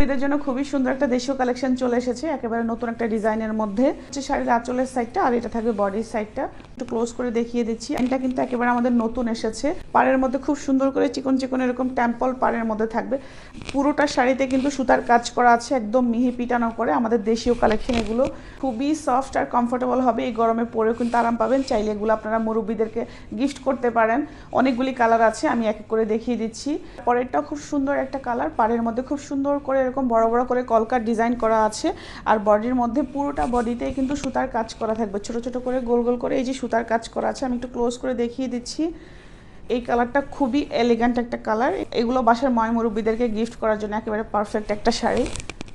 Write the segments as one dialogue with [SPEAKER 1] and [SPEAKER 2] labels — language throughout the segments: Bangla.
[SPEAKER 1] এদের জন্য খুবই সুন্দর একটা দেশীয় কালেকশন চলে এসেছে, একেবারে নতুন একটা ডিজাইনের মধ্যে। শাড়ির আঁচলের সাইডটা আর এটা থাকবে বডির সাইডটা। একটু ক্লোজ করে দেখিয়ে দিচ্ছি। এটা কিন্তু একেবারে আমাদের নতুন এসেছে। পাড়ের মধ্যে খুব সুন্দর করে চিকন চিকন এরকম টেম্পল পাড়ের মধ্যে থাকবে। পুরোটা শাড়িতে কিন্তু সুতার কাজ করা আছে, একদম মিহি পিটানো করে। আমাদের দেশীয় কালেকশন এগুলো খুবই সফট আর কমফোর্টেবল হবে। এই গরমে পরেও কিন্তু আরাম পাবেন। চাইলে এগুলো আপনারা মুরব্বীদেরকে গিফট করতে পারেন। অনেকগুলি কালার আছে, আমি এক এক করে দেখিয়ে দিচ্ছি। পরেরটা খুব সুন্দর একটা কালার, পাড়ের মধ্যে খুব সুন্দর করে এরকম বড় বড় করে কলকার ডিজাইন করা আছে। আর বডির মধ্যে পুরোটা বডিতেই কিন্তু সুতার কাজ করা থাকবে, ছোট ছোট করে গোল গোল করে এই যে সুতার কাজ করা আছে। আমি একটু ক্লোজ করে দেখিয়ে দিচ্ছি। এই কালারটা খুবই এলিগ্যান্ট একটা কালার। এগুলো বাসার ময় মুরব্বীদেরকে গিফট করার জন্য একেবারে পারফেক্ট একটা শাড়ি।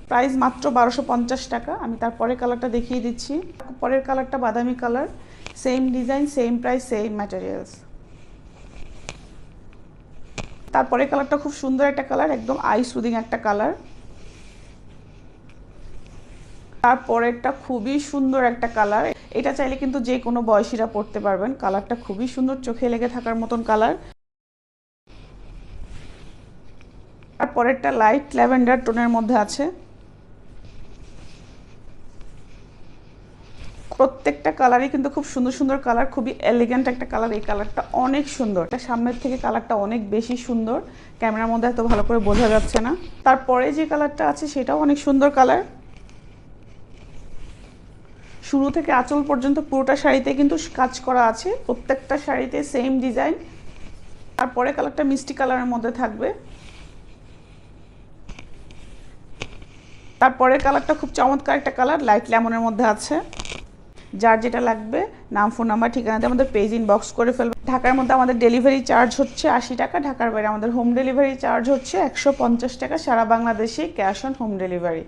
[SPEAKER 1] প্রাইস মাত্র 1250 টাকা। আমি তারপরে কালারটা দেখিয়ে দিচ্ছি। পরের কালারটা বাদামি colour, same design, same price, same materials. তারপরে কালারটা খুব সুন্দর একটা কালার, একদম আই সুদিং একটা কালার। তারপরেরটা খুবই সুন্দর একটা কালার। এটা চাইলে কিন্তু যে কোনো বয়সীরা পরতে পারবেন। কালারটা খুবই সুন্দর, চোখে লেগে থাকার মতন কালার। তারপরেরটা লাইট ল্যাভেন্ডার টোনের মধ্যে আছে। প্রত্যেকটা কালারই কিন্তু খুব সুন্দর সুন্দর কালার, খুবই এলিগেন্ট একটা কালার। এই কালারটা অনেক সুন্দর, এটা সামনের থেকে কালারটা অনেক বেশি সুন্দর, ক্যামেরার মধ্যে এত ভালো করে বোঝা যাচ্ছে না। তারপরে যে কালারটা আছে সেটাও অনেক সুন্দর কালার। শুরু থেকে আঁচল পর্যন্ত পুরোটা শাড়িতে কিন্তু কাজ করা আছে, প্রত্যেকটা শাড়িতে সেম ডিজাইন। তারপরে কালারটা মিষ্টি কালারের মধ্যে থাকবে। তারপরে কালারটা খুব চমৎকার একটা কালার, লাইট লেমনের মধ্যে আছে। যার যেটা লাগবে নাম, ফোন নাম্বার, ঠিকানাতে আমাদের পেজ ইনবক্স করে ফেলবে। ঢাকার মধ্যে আমাদের ডেলিভারি চার্জ হচ্ছে 80 টাকা। ঢাকার বাইরে আমাদের হোম ডেলিভারি চার্জ হচ্ছে 150 টাকা। সারা বাংলাদেশে ক্যাশ অন হোম ডেলিভারি।